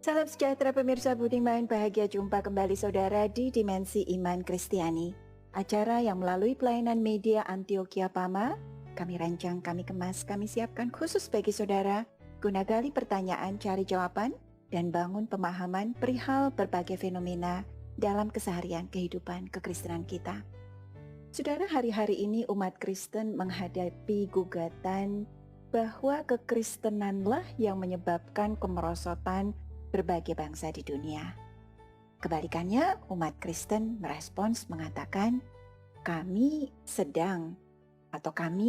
Salam sejahtera pemirsa Budiman, bahagia jumpa kembali saudara di Dimensi Iman Kristiani. Acara yang melalui pelayanan media Antioquia Pama, kami rancang, kami kemas, kami siapkan khusus bagi saudara, guna gali pertanyaan, cari jawaban, dan bangun pemahaman perihal berbagai fenomena dalam keseharian kehidupan kekristenan kita. Saudara, hari-hari ini umat Kristen menghadapi gugatan bahwa kekristenanlah yang menyebabkan kemerosotan berbagai bangsa di dunia. Kebalikannya, umat Kristen merespons mengatakan, kami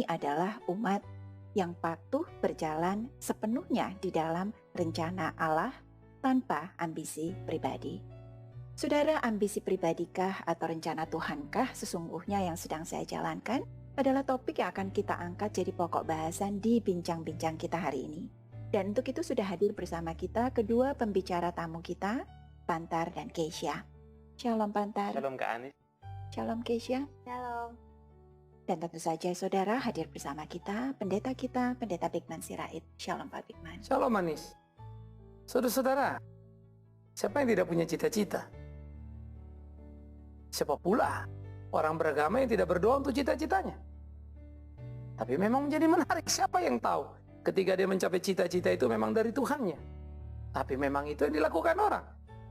adalah umat yang patuh berjalan sepenuhnya di dalam rencana Allah tanpa ambisi pribadi. Saudara, ambisi pribadikah atau rencana Tuhankah sesungguhnya yang sedang saya jalankan adalah topik yang akan kita angkat jadi pokok bahasan di bincang-bincang kita hari ini. Dan untuk itu sudah hadir bersama kita kedua pembicara tamu kita, Pantar dan Keisha. Shalom Pantar. Shalom Kak Anis. Shalom Keisha. Shalom. Dan tentu saja saudara hadir bersama kita, Pendeta Bigman Sirait. Shalom Pak Bigman. Shalom Anis. Saudara-saudara, siapa yang tidak punya cita-cita? Siapa pula orang beragama yang tidak berdoa untuk cita-citanya? Tapi memang menjadi menarik, siapa yang tahu ketika dia mencapai cita-cita itu memang dari Tuhannya. Tapi memang itu yang dilakukan orang.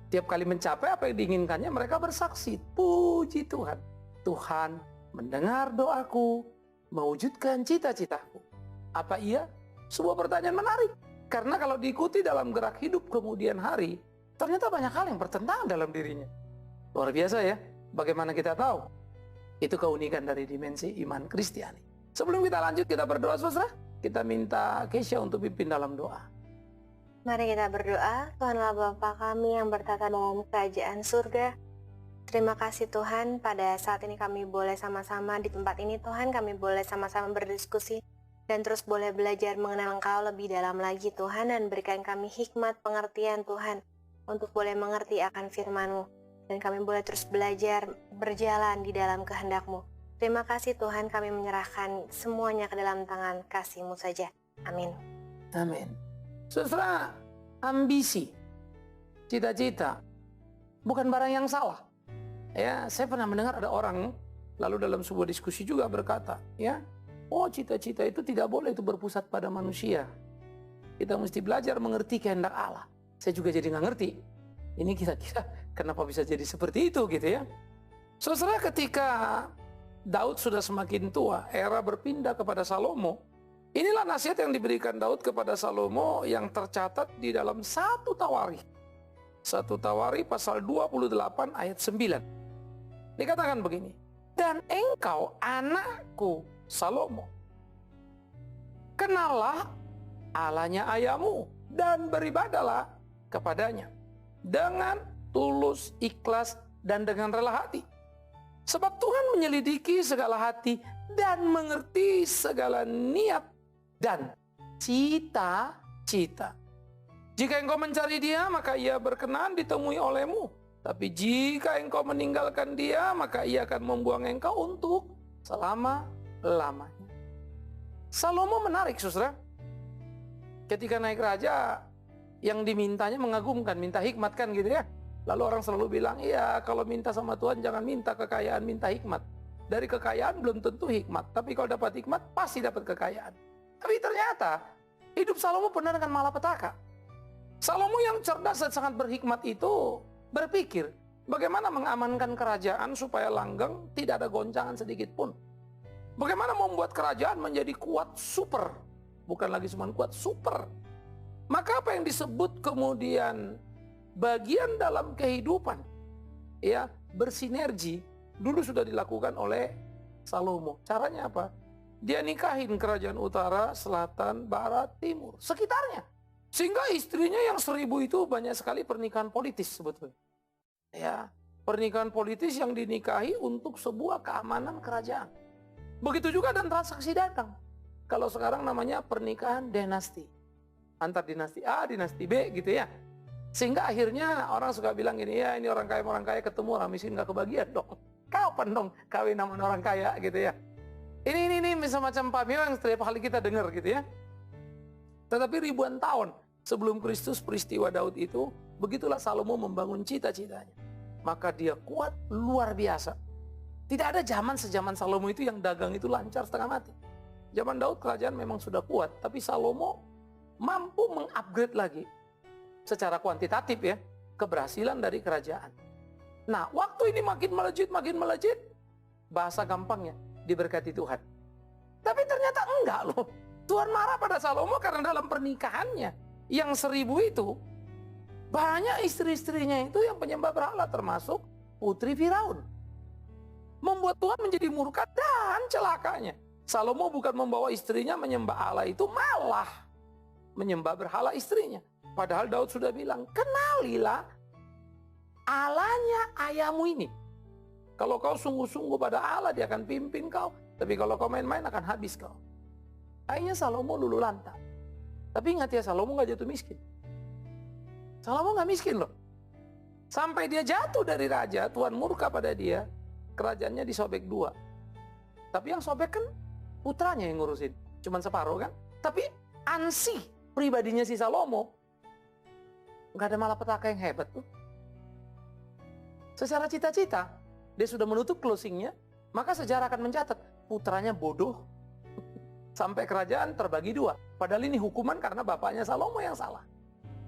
Tiap kali mencapai apa yang diinginkannya, mereka bersaksi, puji Tuhan. Tuhan mendengar doaku, mewujudkan cita-citaku. Apa iya? Sebuah pertanyaan menarik. Karena kalau diikuti dalam gerak hidup kemudian hari, ternyata banyak hal yang bertentangan dalam dirinya. Luar biasa ya, bagaimana kita tahu? Itu keunikan dari dimensi iman Kristiani. Sebelum kita lanjut, kita berdoa saudara. Kita minta Keisha untuk pimpin dalam doa. Mari kita berdoa. Tuhanlah Bapa kami yang bertata dalam kerajaan surga. Terima kasih Tuhan, pada saat ini kami boleh sama-sama di tempat ini Tuhan, kami boleh sama-sama berdiskusi dan terus boleh belajar mengenal Engkau lebih dalam lagi Tuhan, dan berikan kami hikmat pengertian Tuhan untuk boleh mengerti akan firman-Mu, dan kami boleh terus belajar berjalan di dalam kehendak-Mu. Terima kasih Tuhan, kami menyerahkan semuanya ke dalam tangan kasih-Mu saja. Amin. Amin. Saudara, ambisi, cita-cita bukan barang yang salah. Ya, saya pernah mendengar ada orang lalu dalam sebuah diskusi juga berkata, ya, oh cita-cita itu tidak boleh itu berpusat pada manusia. Kita mesti belajar mengerti kehendak Allah. Saya juga jadi nggak ngerti. Ini kira-kira kenapa bisa jadi seperti itu gitu ya. Saudara, ketika Daud sudah semakin tua, era berpindah kepada Salomo. Inilah nasihat yang diberikan Daud kepada Salomo yang tercatat di dalam 1 Tawarikh. 1 Tawarikh pasal 28 ayat 9. Dikatakan begini, dan engkau anakku Salomo, kenallah Allahnya ayahmu dan beribadalah kepadanya dengan tulus, ikhlas, dan dengan rela hati. Sebab Tuhan menyelidiki segala hati dan mengerti segala niat dan cita-cita. Jika engkau mencari Dia, maka Ia berkenan ditemui olehmu. Tapi jika engkau meninggalkan Dia, maka Ia akan membuang engkau untuk selama-lamanya. Salomo menarik, saudara. Ketika naik raja, yang dimintanya mengagumkan, minta hikmat kan gitu ya. Lalu orang selalu bilang, iya kalau minta sama Tuhan jangan minta kekayaan, minta hikmat. Dari kekayaan belum tentu hikmat, tapi kalau dapat hikmat pasti dapat kekayaan. Tapi ternyata hidup Salomo penuh dengan malapetaka. Salomo yang cerdas dan sangat berhikmat itu berpikir bagaimana mengamankan kerajaan supaya langgeng, tidak ada goncangan sedikit pun. Bagaimana membuat kerajaan menjadi kuat super, bukan lagi cuma kuat, super. Maka apa yang disebut kemudian bagian dalam kehidupan, ya, bersinergi, dulu sudah dilakukan oleh Salomo. Caranya apa? Dia nikahin kerajaan utara, selatan, barat, timur, sekitarnya. Sehingga istrinya yang 1000 itu banyak sekali pernikahan politis sebetulnya. Ya, pernikahan politis yang dinikahi untuk sebuah keamanan kerajaan. Begitu juga dan transaksi dagang. Kalau sekarang namanya pernikahan dinasti. Antar dinasti A, dinasti B gitu ya. Sehingga akhirnya orang suka bilang gini, ya ini orang kaya ketemu orang miskin gak kebagian dong. Kapan dong kawin sama orang kaya gitu ya. Ini semacam pameo yang setiap kali kita dengar gitu ya. Tetapi ribuan tahun Sebelum Kristus peristiwa Daud itu, begitulah Salomo membangun cita-citanya. Maka dia kuat luar biasa. Tidak ada zaman sejaman Salomo itu yang dagang itu lancar setengah mati. Zaman Daud kerajaan memang sudah kuat, tapi Salomo mampu mengupgrade lagi secara kuantitatif ya, keberhasilan dari kerajaan. Nah, waktu ini makin melejit, bahasa gampangnya diberkati Tuhan. Tapi ternyata enggak loh. Tuhan marah pada Salomo karena dalam pernikahannya yang 1000 itu, banyak istri-istrinya itu yang penyembah berhala, termasuk putri Firaun. Membuat Tuhan menjadi murka dan celakanya. Salomo bukan membawa istrinya menyembah Allah itu, malah menyembah berhala istrinya. Padahal Daud sudah bilang, kenalilah Allahnya ayahmu ini. Kalau kau sungguh-sungguh pada Allah, dia akan pimpin kau. Tapi kalau kau main-main akan habis kau. Akhirnya Salomo luluh lantak. Tapi ingat ya, Salomo gak jatuh miskin. Salomo gak miskin loh. Sampai dia jatuh dari raja, Tuhan murka pada dia, kerajaannya disobek 2. Tapi yang sobek kan putranya yang ngurusin. Cuman separuh kan. Tapi ansih pribadinya si Salomo, gak ada malapetaka yang hebat tuh. Secara cita-cita, dia sudah menutup closingnya, maka sejarah akan mencatat, putranya bodoh, sampai kerajaan terbagi 2. Padahal ini hukuman karena bapaknya Salomo yang salah.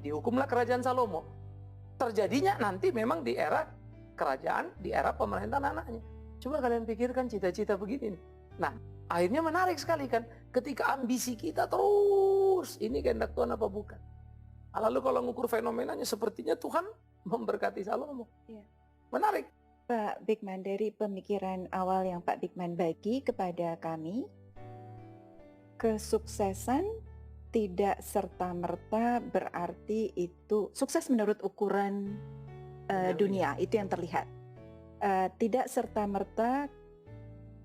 Dihukumlah kerajaan Salomo. Terjadinya nanti memang di era kerajaan, di era pemerintahan anaknya. Coba kalian pikirkan cita-cita begini nih. Nah, akhirnya menarik sekali kan, ketika ambisi kita terus, ini kehendak Tuhan apa bukan? Lalu kalau ngukur fenomenanya, sepertinya Tuhan memberkati Salomo. Iya. Menarik. Pak Bigman, dari pemikiran awal yang Pak Bigman bagi kepada kami, kesuksesan tidak serta-merta berarti itu sukses menurut ukuran dunia, itu yang terlihat. Tidak serta-merta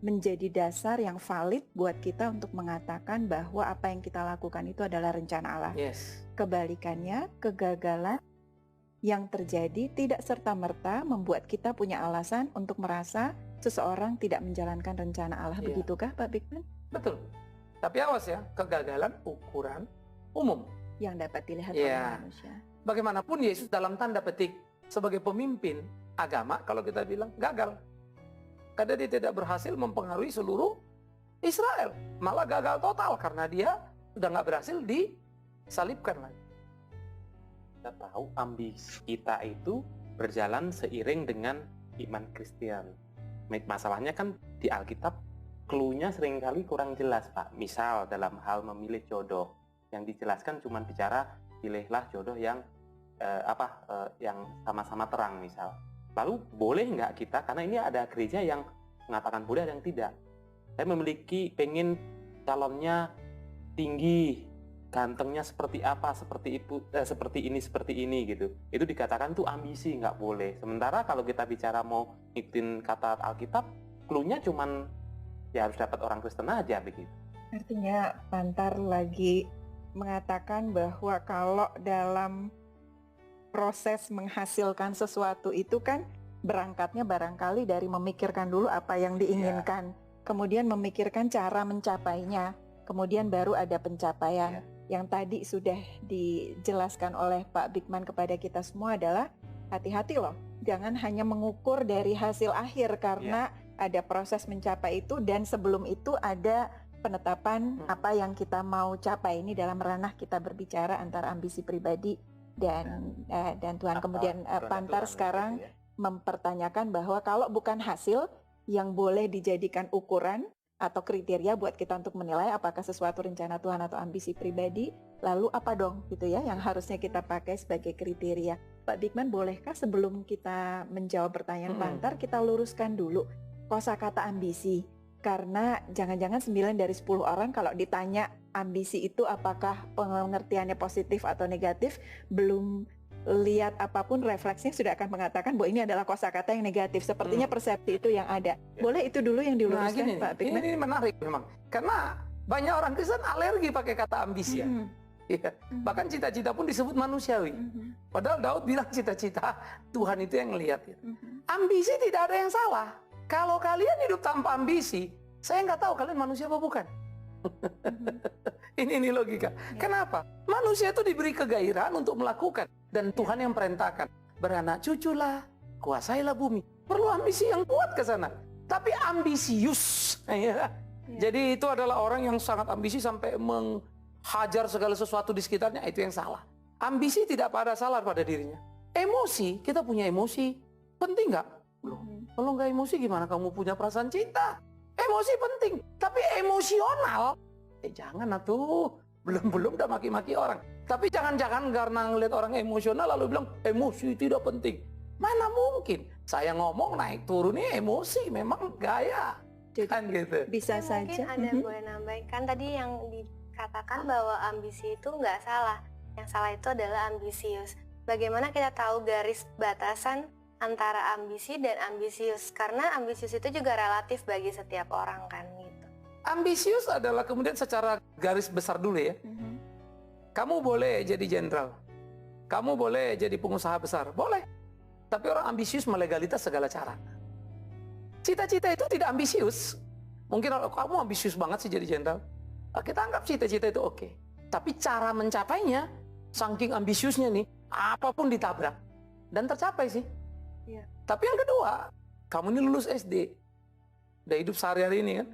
menjadi dasar yang valid buat kita untuk mengatakan bahwa apa yang kita lakukan itu adalah rencana Allah. Yes. Kebalikannya, kegagalan yang terjadi tidak serta-merta membuat kita punya alasan untuk merasa seseorang tidak menjalankan rencana Allah. Iya. Begitukah Pak Bigman? Betul. Tapi awas ya, kegagalan ukuran umum. Yang dapat dilihat Iya. oleh manusia. Bagaimanapun Yesus dalam tanda petik sebagai pemimpin agama, kalau kita bilang gagal. Karena dia tidak berhasil mempengaruhi seluruh Israel. Malah gagal total karena dia sudah nggak berhasil disalibkan lagi. Kita tahu ambisi kita itu berjalan seiring dengan iman Kristen. Masalahnya kan di Alkitab clue-nya seringkali kurang jelas, Pak. Misal dalam hal memilih jodoh, yang dijelaskan cuma bicara pilihlah jodoh yang yang sama-sama terang misal. Lalu boleh nggak kita, karena ini ada gereja yang mengatakan boleh ada yang tidak. Saya pengen calonnya tinggi, gantengnya seperti apa, seperti ini gitu. Itu dikatakan tuh ambisi, nggak boleh. Sementara kalau kita bicara mau ngikutin kata Alkitab, clue-nya cuman ya harus dapat orang Kristen aja begitu. Artinya Pantar lagi mengatakan bahwa kalau dalam proses menghasilkan sesuatu itu kan berangkatnya barangkali dari memikirkan dulu apa yang diinginkan, kemudian memikirkan cara mencapainya, kemudian baru ada pencapaian. Yang tadi sudah dijelaskan oleh Pak Bigman kepada kita semua adalah hati-hati loh, jangan hanya mengukur dari hasil akhir karena ada proses mencapai itu, dan sebelum itu ada penetapan apa yang kita mau capai. Ini dalam ranah kita berbicara antara ambisi pribadi dan Tuhan. Kemudian Pantar sekarang mempertanyakan bahwa kalau bukan hasil yang boleh dijadikan ukuran atau kriteria buat kita untuk menilai apakah sesuatu rencana Tuhan atau ambisi pribadi, lalu apa dong gitu ya yang harusnya kita pakai sebagai kriteria. Pak Bigman, bolehkah sebelum kita menjawab pertanyaan Pantar, kita luruskan dulu kosakata ambisi? Karena jangan-jangan 9 dari 10 orang kalau ditanya ambisi itu apakah pengertiannya positif atau negatif, belum lihat apapun refleksinya sudah akan mengatakan bahwa ini adalah kosakata yang negatif. Sepertinya persepsi itu yang ada. Boleh itu dulu yang diluruskan, Pak Bigman? Ini menarik memang. Karena banyak orang Kristen alergi pakai kata ambisi ya. Bahkan cita-cita pun disebut manusiawi. Padahal Daud bilang cita-cita Tuhan itu yang ngelihat. Ambisi tidak ada yang salah. Kalau kalian hidup tanpa ambisi, saya nggak tahu kalian manusia apa bukan. Ini logika. Kenapa? Manusia itu diberi kegairahan untuk melakukan. Dan Tuhan yang perintahkan. Beranak cuculah, kuasailah bumi. Perlu ambisi yang kuat ke sana. Tapi ambisius. Ya. Jadi itu adalah orang yang sangat ambisi sampai menghajar segala sesuatu di sekitarnya. Itu yang salah. Ambisi tidak pada salah pada dirinya. Emosi, kita punya emosi. Penting nggak? Belum. Kalau nggak emosi gimana kamu punya perasaan cinta? Emosi penting. Tapi emosional, jangan atuh. Belum udah maki-maki orang. Tapi jangan-jangan karena ngeliat orang emosional lalu bilang emosi tidak penting. Mana mungkin? Saya ngomong naik turun ini emosi, memang gaya. Jadi, kan gitu. Bisa Mungkin saja. ada boleh nambahin, kan tadi yang dikatakan bahwa ambisi itu nggak salah. Yang salah itu adalah ambisius. Bagaimana kita tahu garis batasan antara ambisi dan ambisius? Karena ambisius itu juga relatif bagi setiap orang kan gitu. Ambisius adalah kemudian secara garis besar dulu ya. Kamu boleh jadi jenderal. Kamu boleh jadi pengusaha besar. Boleh. Tapi orang ambisius melegalitas segala cara. Cita-cita itu tidak ambisius. Mungkin kalau kamu ambisius banget sih jadi jenderal. Kita anggap cita-cita itu oke. Tapi cara mencapainya, saking ambisiusnya nih, apapun ditabrak. Dan tercapai sih. Iya. Tapi yang kedua, kamu ini lulus SD. Udah hidup sehari-hari ini kan.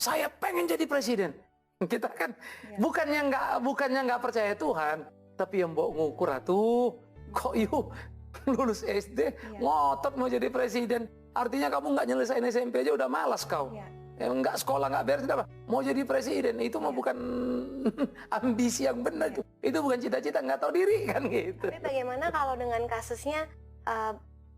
Saya pengen jadi presiden. Kita kan bukannya nggak percaya Tuhan. Tapi yang bawa ngukur atuh. Kok yuk lulus SD, ngotot mau jadi presiden. Artinya kamu nggak nyelesain SMP aja udah malas kau. Nggak sekolah, nggak beres, apa? Mau jadi presiden, itu mah bukan ambisi yang benar. Itu bukan cita-cita, nggak tahu diri kan gitu. Tapi bagaimana kalau dengan kasusnya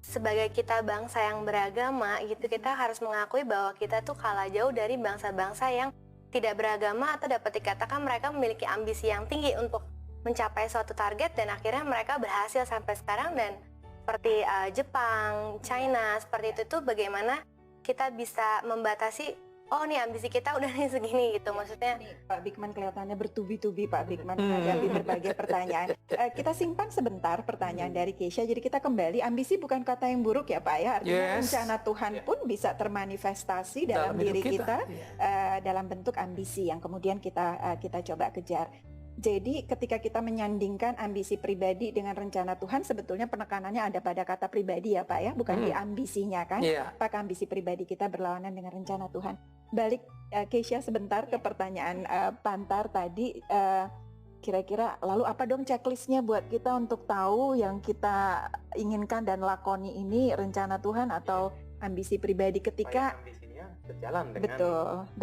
sebagai kita bangsa yang beragama gitu, kita harus mengakui bahwa kita tuh kalah jauh dari bangsa-bangsa yang tidak beragama atau dapat dikatakan mereka memiliki ambisi yang tinggi untuk mencapai suatu target dan akhirnya mereka berhasil sampai sekarang. Dan seperti Jepang, China, seperti itu tuh bagaimana kita bisa membatasi, oh nih ambisi kita udah nih segini gitu, maksudnya. Pak Bigman kelihatannya bertubi-tubi Pak Bigman menghadapi berbagai pertanyaan. Kita simpan sebentar pertanyaan dari Keisha, jadi kita kembali. Ambisi bukan kata yang buruk ya Pak ya, artinya rencana Tuhan pun bisa termanifestasi dalam diri kita dalam bentuk ambisi yang kemudian kita coba kejar. Jadi ketika kita menyandingkan ambisi pribadi dengan rencana Tuhan, sebetulnya penekanannya ada pada kata pribadi ya Pak ya, bukan di ambisinya kan. Apakah ambisi pribadi kita berlawanan dengan rencana Tuhan? Balik Keisha sebentar ke pertanyaan Pantar tadi, kira-kira lalu apa dong checklistnya buat kita untuk tahu yang kita inginkan dan lakoni ini rencana Tuhan atau ambisi pribadi ketika ambisinya berjalan dengan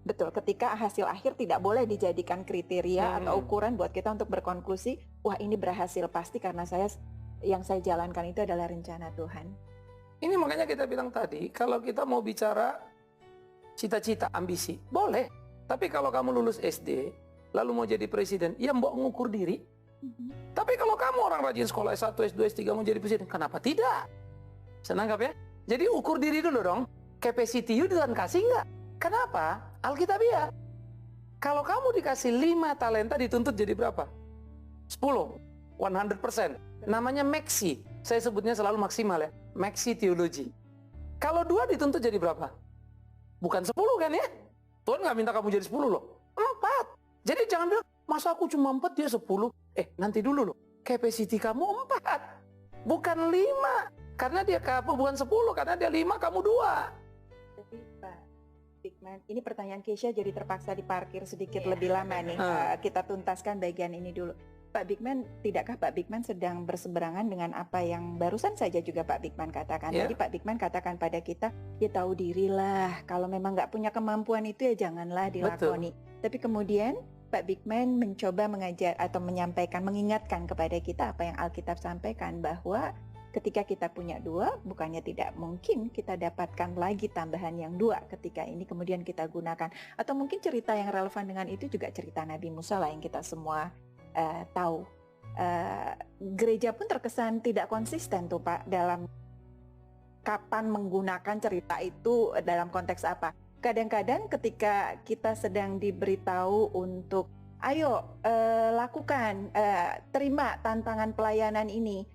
Betul, ketika hasil akhir tidak boleh dijadikan kriteria atau ukuran buat kita untuk berkonklusi, wah ini berhasil pasti karena yang saya jalankan itu adalah rencana Tuhan. Ini makanya kita bilang tadi, kalau kita mau bicara cita-cita, ambisi, boleh. Tapi kalau kamu lulus SD, lalu mau jadi presiden, ya mbok ngukur diri. Tapi kalau kamu orang rajin sekolah S1, S2, S3 mau jadi presiden, kenapa tidak? Senangkap ya? Jadi ukur diri dulu dong, capacity you Tuhan kasih nggak? Kenapa? Alkitabiah. Kalau kamu dikasih 5 talenta dituntut jadi berapa? 10. 100%. Namanya maxi. Saya sebutnya selalu maksimal ya. Maxi teologi. Kalau 2 dituntut jadi berapa? Bukan 10 kan ya? Tuhan nggak minta kamu jadi 10 loh. 4. Jadi jangan bilang, masa aku cuma 4 dia 10. Nanti dulu loh. Capacity kamu 4. Bukan 5. Karena dia bukan 10. Karena dia 5, kamu 2. Jadi Pak Bigman, ini pertanyaan Keisha jadi terpaksa diparkir sedikit lebih lama nih. Kita tuntaskan bagian ini dulu. Pak Bigman, tidakkah Pak Bigman sedang berseberangan dengan apa yang barusan saja juga Pak Bigman katakan? Tadi Pak Bigman katakan pada kita, ya tahu dirilah. Kalau memang nggak punya kemampuan itu ya janganlah dilakoni. Tapi kemudian Pak Bigman mencoba mengajar atau menyampaikan, mengingatkan kepada kita apa yang Alkitab sampaikan, bahwa ketika kita punya 2, bukannya tidak mungkin kita dapatkan lagi tambahan yang 2 ketika ini kemudian kita gunakan. Atau mungkin cerita yang relevan dengan itu juga cerita Nabi Musa lah yang kita semua tahu. Gereja pun terkesan tidak konsisten tuh Pak dalam kapan menggunakan cerita itu dalam konteks apa. Kadang-kadang ketika kita sedang diberitahu untuk ayo lakukan, terima tantangan pelayanan ini,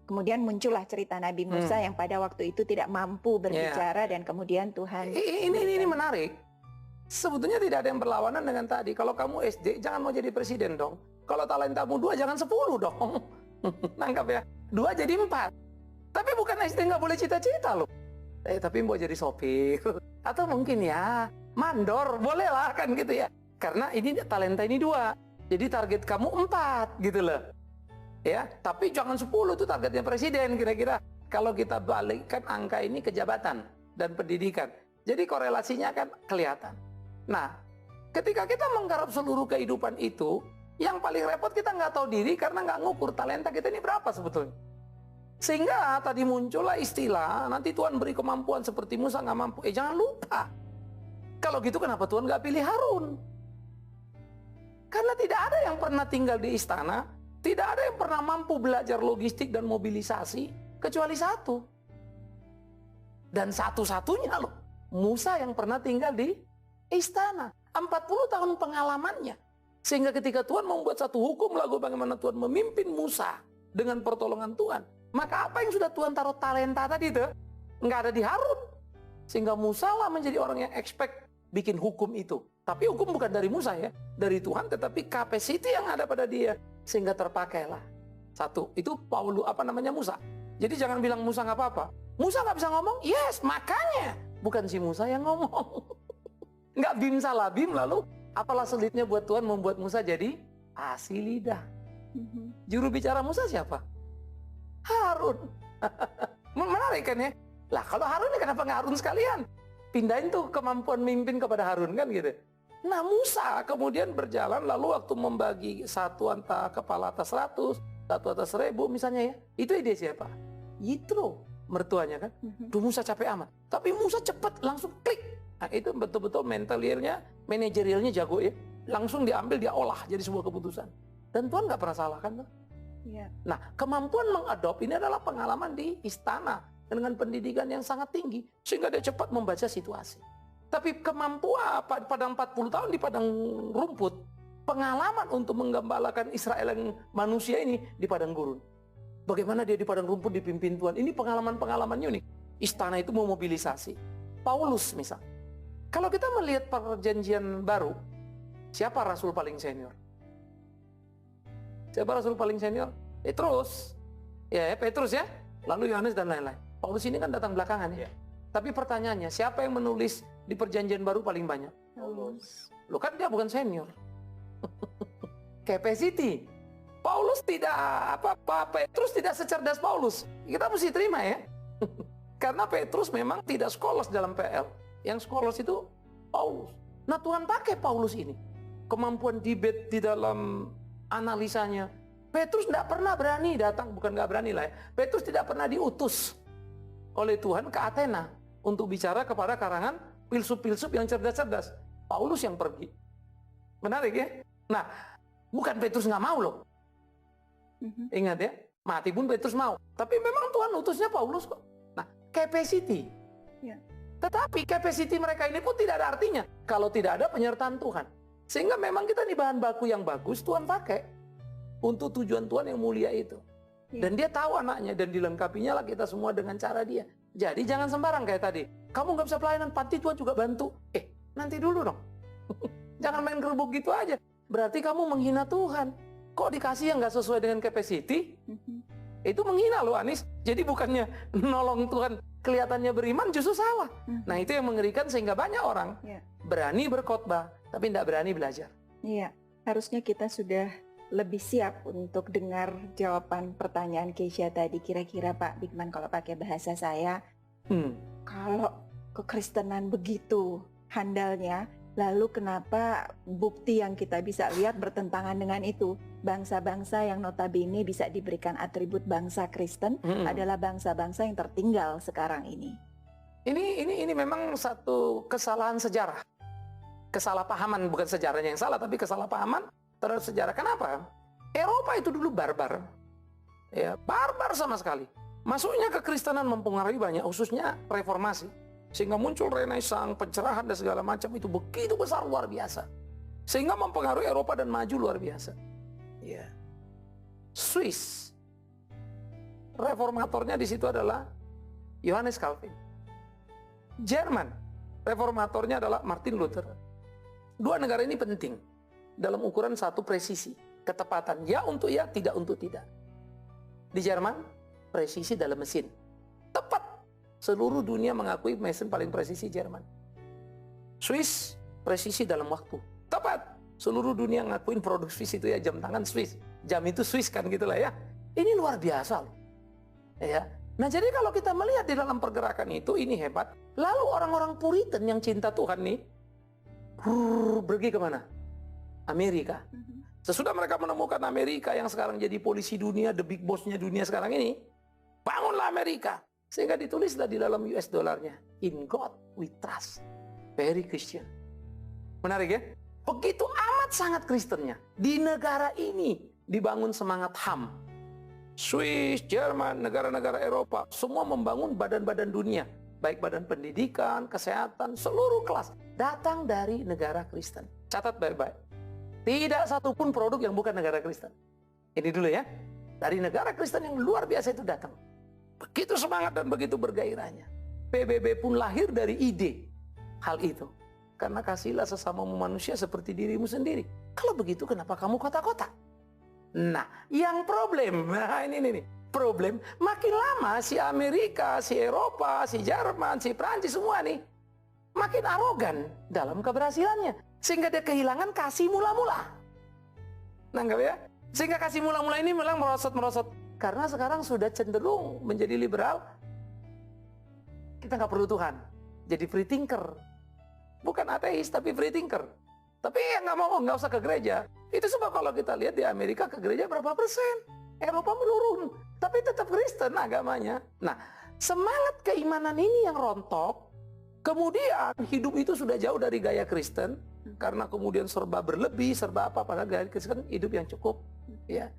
kemudian muncullah cerita Nabi Musa yang pada waktu itu tidak mampu berbicara dan kemudian Tuhan. Ini menarik. Sebetulnya tidak ada yang berlawanan dengan tadi. Kalau kamu SD, jangan mau jadi presiden dong. Kalau talentamu 2, jangan 10 dong. Nangkap ya? 2 jadi 4. Tapi bukan SD nggak boleh cita-cita loh. Tapi mau jadi sopir. Atau mungkin ya, mandor. Boleh lah kan gitu ya. Karena ini talenta ini 2. Jadi target kamu 4 gitu loh. Ya, tapi jangan 10 itu targetnya presiden kira-kira. Kalau kita balikkan angka ini ke jabatan dan pendidikan. Jadi korelasinya kan kelihatan. Nah, ketika kita menggarap seluruh kehidupan itu, yang paling repot kita nggak tahu diri karena nggak ngukur talenta kita ini berapa sebetulnya. Sehingga tadi muncullah istilah, nanti Tuhan beri kemampuan seperti Musa nggak mampu. Jangan lupa, kalau gitu kenapa Tuhan nggak pilih Harun? Karena tidak ada yang pernah tinggal di istana, tidak ada yang pernah mampu belajar logistik dan mobilisasi, kecuali satu. Dan satu-satunya loh, Musa yang pernah tinggal di istana. 40 tahun pengalamannya. Sehingga ketika Tuhan membuat satu hukum lagu bagaimana Tuhan memimpin Musa dengan pertolongan Tuhan. Maka apa yang sudah Tuhan taruh talenta tadi itu, nggak ada di Harun. Sehingga Musa lah menjadi orang yang expect bikin hukum itu. Tapi hukum bukan dari Musa ya, dari Tuhan, tetapi capacity yang ada pada dia. Sehingga terpakailah. Satu, itu Musa. Jadi jangan bilang Musa nggak apa-apa. Musa nggak bisa ngomong? Yes, makanya. Bukan si Musa yang ngomong. Nggak bim salah bim, lalu apalah sulitnya buat Tuhan membuat Musa jadi asli lidah. Juru bicara Musa siapa? Harun. Menarik kan ya? Lah kalau Harun ya kenapa nggak Harun sekalian? Pindahin tuh kemampuan mimpin kepada Harun kan gitu. Nah Musa kemudian berjalan lalu waktu membagi satu kepala atas 100, satu atas 1000 misalnya ya. Itu ide siapa? Yitro, mertuanya kan. Duh Musa capek amat. Tapi Musa cepat langsung klik. Nah itu betul-betul mentalnya, manajerialnya jago ya. Langsung diambil, dia olah jadi sebuah keputusan. Dan Tuhan nggak pernah salah kan tuh. Ya. Nah kemampuan mengadop ini adalah pengalaman di istana. Dengan pendidikan yang sangat tinggi. Sehingga dia cepat membaca situasi. Tapi kemampuan pada 40 tahun di padang rumput. Pengalaman untuk menggembalakan Israel yang manusia ini di padang gurun. Bagaimana dia di padang rumput dipimpin Tuhan. Ini pengalaman-pengalaman unik. Istana itu memobilisasi. Paulus misal. Kalau kita melihat perjanjian baru, siapa rasul paling senior? Siapa rasul paling senior? Petrus. Ya, Petrus ya. Lalu Yohanes dan lain-lain. Paulus ini kan datang belakangan ya. Tapi pertanyaannya, siapa yang menulis di perjanjian baru paling banyak? Paulus. Loh kan dia bukan senior. Capacity. Paulus tidak Petrus tidak secerdas Paulus. Kita mesti terima ya. Karena Petrus memang tidak skolos dalam PL. Yang skolos itu Paulus. Nah Tuhan pakai Paulus ini. Kemampuan debate di dalam analisanya. Petrus tidak pernah berani datang, bukan nggak berani lah ya. Petrus tidak pernah diutus oleh Tuhan ke Athena untuk bicara kepada karangan filsuf-filsuf yang cerdas-cerdas. Paulus yang pergi. Menarik ya? Nah, bukan Petrus nggak mau loh. Ingat ya, mati pun Petrus mau. Tapi memang Tuhan utusnya Paulus kok. Nah, capacity. Ya. Tetapi capacity mereka ini pun tidak ada artinya kalau tidak ada penyertaan Tuhan. Sehingga memang kita di bahan baku yang bagus Tuhan pakai untuk tujuan Tuhan yang mulia itu. Dan dia tahu anaknya dan dilengkapinya lah kita semua dengan cara dia. Jadi jangan sembarang kayak tadi. Kamu nggak bisa pelayanan, panti Tuhan juga bantu. Nanti dulu dong. Jangan main gerubuk gitu aja. Berarti kamu menghina Tuhan. Kok dikasih yang nggak sesuai dengan capacity? Itu menghina loh Anis. Jadi bukannya nolong Tuhan kelihatannya beriman, justru salah. Nah itu yang mengerikan sehingga banyak orang berani berkhotbah tapi tidak berani belajar. Iya, harusnya kita sudah lebih siap untuk dengar jawaban pertanyaan Keisha tadi. Kira-kira Pak Bigman kalau pakai bahasa saya, kalau kekristenan begitu handalnya, lalu kenapa bukti yang kita bisa lihat bertentangan dengan itu? Bangsa-bangsa yang notabene bisa diberikan atribut bangsa Kristen adalah bangsa-bangsa yang tertinggal sekarang ini. Ini memang satu kesalahan sejarah. Kesalahpahaman, bukan sejarahnya yang salah, tapi kesalahpahaman terhadap sejarah. Kenapa? Eropa itu dulu barbar. Ya, barbar sama sekali. Masuknya kekristenan mempengaruhi banyak, khususnya reformasi. Sehingga muncul renaissance, pencerahan dan segala macam itu begitu besar, luar biasa. Sehingga mempengaruhi Eropa dan maju luar biasa. Ya. Swiss. Reformatornya di situ adalah Johannes Calvin. Jerman. Reformatornya adalah Martin Luther. Dua negara ini penting dalam ukuran satu presisi, ketepatan. Ya untuk ya, tidak untuk tidak. Di Jerman, presisi dalam mesin. Tepat. Seluruh dunia mengakui mesin paling presisi Jerman. Swiss, presisi dalam waktu. Tepat. Seluruh dunia ngakuin produk Swiss itu ya, jam tangan Swiss. Jam itu Swiss kan gitulah ya. Ini luar biasa loh. Ya. Nah jadi kalau kita melihat di dalam pergerakan itu, ini hebat. Lalu orang-orang Puritan yang cinta Tuhan nih, pergi kemana? Amerika. Sesudah mereka menemukan Amerika yang sekarang jadi polisi dunia, the big boss-nya dunia sekarang ini, bangunlah Amerika. Sehingga ditulislah di dalam US dollarnya, in God we trust. Very Christian. Menarik ya? Begitu amat sangat Kristennya. Di negara ini dibangun semangat HAM. Swiss, Jerman, negara-negara Eropa, semua membangun badan-badan dunia. Baik badan pendidikan, kesehatan, seluruh kelas. Datang dari negara Kristen. Catat baik-baik. Tidak satupun produk yang bukan negara Kristen. Ini dulu ya. Dari negara Kristen yang luar biasa itu datang. Begitu semangat dan begitu bergairahnya. PBB pun lahir dari ide hal itu. Karena kasihlah sesamamu manusia seperti dirimu sendiri. Kalau begitu kenapa kamu kotak-kotak? Nah, yang problem, nah ini problem, makin lama si Amerika, si Eropa, si Jerman, si Prancis semua nih, makin arogan dalam keberhasilannya. Sehingga dia kehilangan kasih mula-mula. Nanggap ya? Sehingga kasih mula-mula ini memang merosot-merosot. Karena sekarang sudah cenderung menjadi liberal, kita nggak perlu Tuhan. Jadi free thinker. Bukan ateis, tapi free thinker. Tapi yang nggak usah ke gereja. Itu sebab kalau kita lihat di Amerika ke gereja berapa persen. Eropa menurun. Tapi tetap Kristen agamanya. Nah, semangat keimanan ini yang rontok. Kemudian hidup itu sudah jauh dari gaya Kristen. Karena kemudian serba berlebih, serba apa. Padahal gaya Kristen hidup yang cukup. Ya,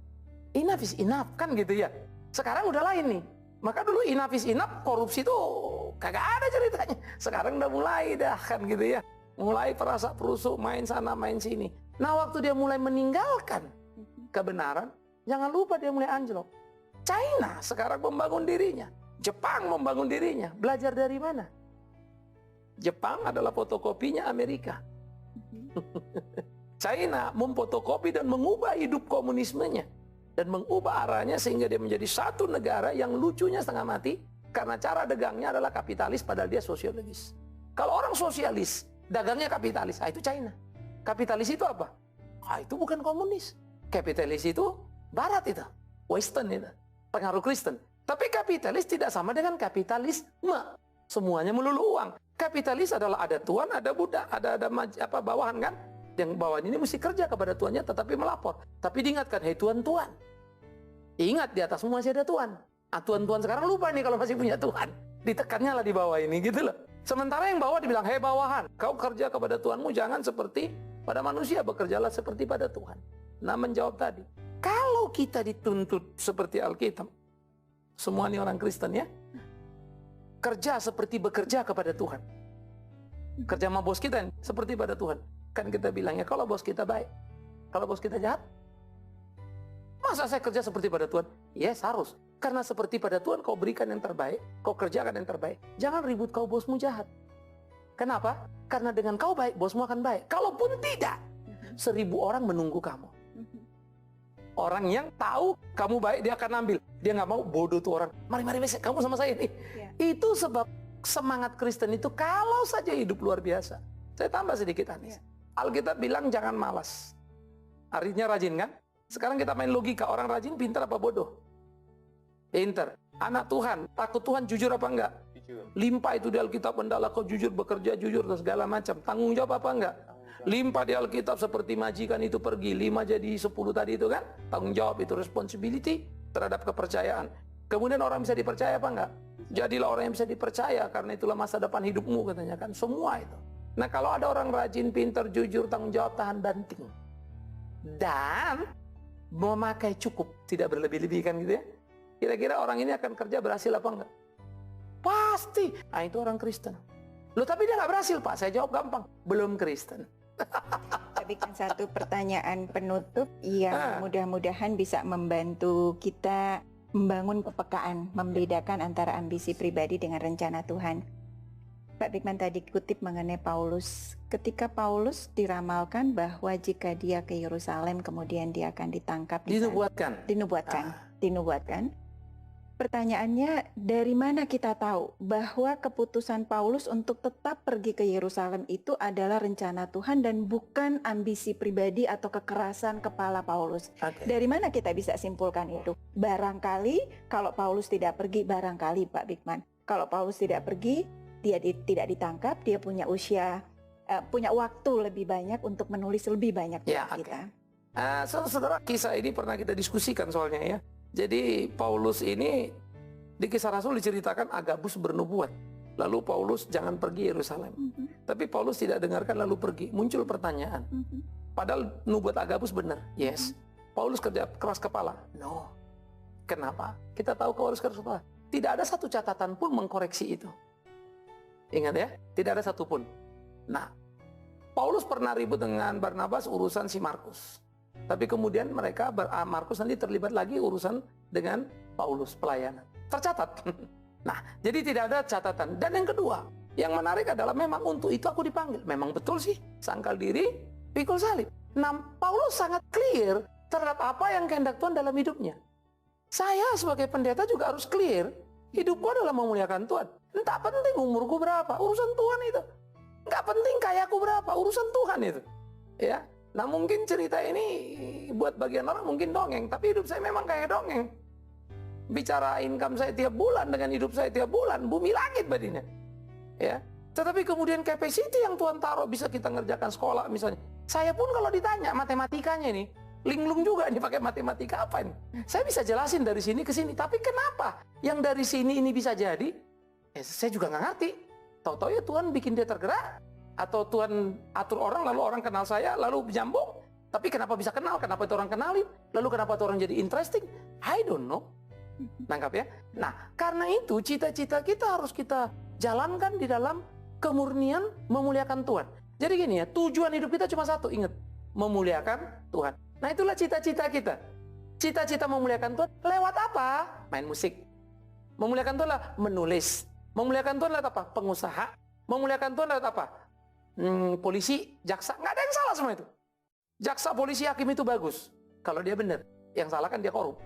enough is enough kan gitu ya. Sekarang udah lain nih. Maka dulu enough is enough, korupsi tuh kagak ada ceritanya. Sekarang udah mulai dah kan gitu ya. Mulai perasa perusuk, main sana, main sini. Nah waktu dia mulai meninggalkan kebenaran, jangan lupa dia mulai anjlok. China sekarang membangun dirinya. Jepang membangun dirinya. Belajar dari mana? Jepang adalah fotokopinya Amerika. China memfotokopi dan mengubah hidup komunismenya. Dan mengubah arahnya sehingga dia menjadi satu negara yang lucunya setengah mati. Karena cara dagangnya adalah kapitalis padahal dia sosiologis. Kalau orang sosialis, dagangnya kapitalis, itu China. Kapitalis itu apa? Itu bukan komunis. Kapitalis itu barat itu. Western itu. Pengaruh Kristen. Tapi kapitalis tidak sama dengan kapitalisme. Semuanya melulu uang. Kapitalis adalah ada tuan, ada budak, ada bawahan kan? Yang bawahan ini mesti kerja kepada tuannya tetapi melapor. Tapi diingatkan, hei tuan-tuan. Ingat di atasmu masih ada tuan. Tuan-tuan sekarang lupa nih kalau masih punya tuan. Ditekannya lah di bawah ini gitu loh. Sementara yang bawah dibilang, hei bawahan, kau kerja kepada tuanmu jangan seperti pada manusia, bekerjalah seperti pada Tuhan. Nah menjawab tadi, kalau kita dituntut seperti Alkitab, semua ini orang Kristen ya, kerja seperti bekerja kepada Tuhan. Kerja sama bos kita seperti pada Tuhan. Kan kita bilangnya kalau bos kita baik, kalau bos kita jahat, masa saya kerja seperti pada Tuhan? Yes, harus. Karena seperti pada Tuhan kau berikan yang terbaik, kau kerjakan yang terbaik. Jangan ribut kau bosmu jahat. Kenapa? Karena dengan kau baik, bosmu akan baik. Kalaupun tidak, 1000 orang menunggu kamu. Orang yang tahu kamu baik, dia akan ambil. Dia nggak mau bodoh tuh orang. Mari, kamu sama saya nih. Itu sebab semangat Kristen itu kalau saja hidup luar biasa. Saya tambah sedikit Anis. Alkitab bilang jangan malas. Artinya rajin kan? Sekarang kita main logika. Orang rajin pintar apa bodoh? Pintar. Anak Tuhan, takut Tuhan jujur apa enggak? Jujur. Limpah itu di Alkitab, hendaklah kau jujur, bekerja jujur, dan segala macam. Tanggung jawab apa enggak? Limpah di Alkitab seperti majikan itu pergi, 5 jadi 10 tadi itu kan? Tanggung jawab itu responsibility terhadap kepercayaan. Kemudian orang bisa dipercaya apa enggak? Jadilah orang yang bisa dipercaya, karena itulah masa depan hidupmu katanya kan. Semua itu. Nah kalau ada orang rajin, pintar, jujur, tanggung jawab, tahan banting. Dan memakai cukup, tidak berlebih-lebih kan gitu ya. Kira-kira orang ini akan kerja berhasil apa enggak? Pasti. Nah itu orang Kristen. Loh tapi dia nggak berhasil Pak. Saya jawab gampang. Belum Kristen. Saya bikin satu pertanyaan penutup yang mudah-mudahan bisa membantu kita membangun kepekaan, membedakan antara ambisi pribadi dengan rencana Tuhan. Pak Bigman tadi kutip mengenai Paulus. Ketika Paulus diramalkan bahwa jika dia ke Yerusalem kemudian dia akan ditangkap di sana. Dinubuatkan. Pertanyaannya, dari mana kita tahu bahwa keputusan Paulus untuk tetap pergi ke Yerusalem itu adalah rencana Tuhan dan bukan ambisi pribadi atau kekerasan kepala Paulus? Dari mana kita bisa simpulkan itu? Barangkali kalau Paulus tidak pergi, barangkali Pak Bigman, kalau Paulus tidak pergi, dia tidak ditangkap, dia punya punya waktu lebih banyak untuk menulis lebih banyak buat kita. Saudara, kisah ini pernah kita diskusikan soalnya ya. Jadi Paulus ini di Kisah Rasul diceritakan Agabus bernubuat. Lalu Paulus jangan pergi Yerusalem. Tapi Paulus tidak dengarkan lalu pergi. Muncul pertanyaan. Padahal nubuat Agabus benar. Yes. Paulus kerja keras kepala. No. Kenapa? Kita tahu Paulus keras kepala. Tidak ada satu catatan pun mengkoreksi itu. Ingat ya, tidak ada satu pun. Nah, Paulus pernah ribut dengan Barnabas urusan si Markus. Tapi kemudian Markus nanti terlibat lagi urusan dengan Paulus, pelayanan. Tercatat. Nah, jadi tidak ada catatan. Dan yang kedua, yang menarik adalah memang untuk itu aku dipanggil. Memang betul sih, sangkal diri, pikul salib. Nah, Paulus sangat clear terhadap apa yang kehendak Tuhan dalam hidupnya. Saya sebagai pendeta juga harus clear. Hidupku adalah memuliakan Tuhan. Entah penting umurku berapa, urusan Tuhan itu. Enggak penting kayaku berapa, urusan Tuhan itu. Ya. Nah mungkin cerita ini buat bagian orang mungkin dongeng, tapi hidup saya memang kayak dongeng. Bicara income saya tiap bulan dengan hidup saya tiap bulan, bumi langit badinya. Ya. Tetapi kemudian capacity yang Tuhan taruh bisa kita ngerjakan sekolah misalnya. Saya pun kalau ditanya matematikanya ini, linglung juga nih pakai matematika apa ini. Saya bisa jelasin dari sini ke sini, tapi kenapa yang dari sini ini bisa jadi? Saya juga nggak ngerti. Tahu-tahu ya Tuhan bikin dia tergerak. Atau Tuhan atur orang, lalu orang kenal saya, lalu nyambung. Tapi kenapa bisa kenal? Kenapa itu orang kenalin? Lalu kenapa itu orang jadi interesting? I don't know. Nangkap ya? Nah, karena itu cita-cita kita harus kita jalankan di dalam kemurnian memuliakan Tuhan. Jadi gini ya, tujuan hidup kita cuma satu, ingat. Memuliakan Tuhan. Nah, itulah cita-cita kita. Cita-cita memuliakan Tuhan lewat apa? Main musik. Memuliakan Tuhan lah menulis. Memuliakan Tuhan lewat apa? Pengusaha. Memuliakan Tuhan lewat apa? Polisi, jaksa, nggak ada yang salah semua itu. Jaksa, polisi, hakim itu bagus kalau dia benar. Yang salah kan dia korup,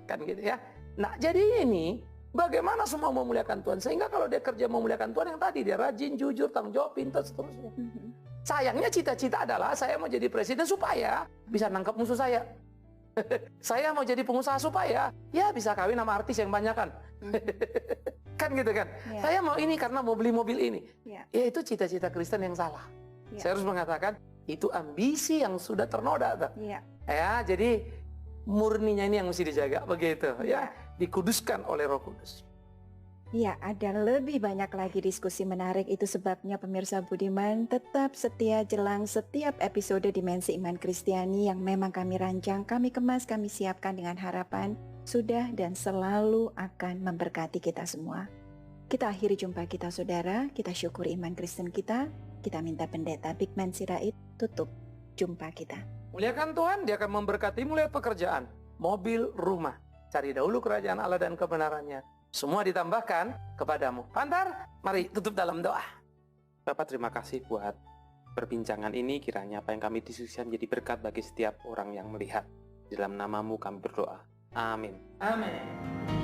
kan gitu ya. Nah jadi ini bagaimana semua memuliakan Tuhan sehingga kalau dia kerja memuliakan Tuhan yang tadi dia rajin, jujur, tanggung jawab, pintar, seterusnya. Sayangnya cita-cita adalah saya mau jadi presiden supaya bisa nangkep musuh saya. Saya mau jadi pengusaha supaya ya bisa kawin sama artis yang banyak kan. Kan gitu kan. Saya mau ini karena mau beli mobil ini. Ya itu cita-cita Kristen yang salah. Saya harus mengatakan itu ambisi yang sudah ternoda. Ya, jadi murninya ini yang mesti dijaga begitu ya. Dikuduskan oleh Roh Kudus. Ya, ada lebih banyak lagi diskusi menarik. Itu sebabnya pemirsa Budiman tetap setia jelang setiap episode Dimensi Iman Kristiani yang memang kami rancang, kami kemas, kami siapkan dengan harapan sudah dan selalu akan memberkati kita semua. Kita akhiri jumpa kita saudara, kita syukuri iman Kristen kita minta pendeta Bigman Sirait tutup jumpa kita. Muliakan Tuhan, dia akan memberkatimu lewat pekerjaan, mobil, rumah. Cari dahulu kerajaan Allah dan kebenarannya. Semua ditambahkan kepadamu. Pantar, mari tutup dalam doa. Bapak terima kasih buat perbincangan ini. Kiranya apa yang kami diskusikan menjadi berkat bagi setiap orang yang melihat. Di dalam namamu kami berdoa. Amin. Amin.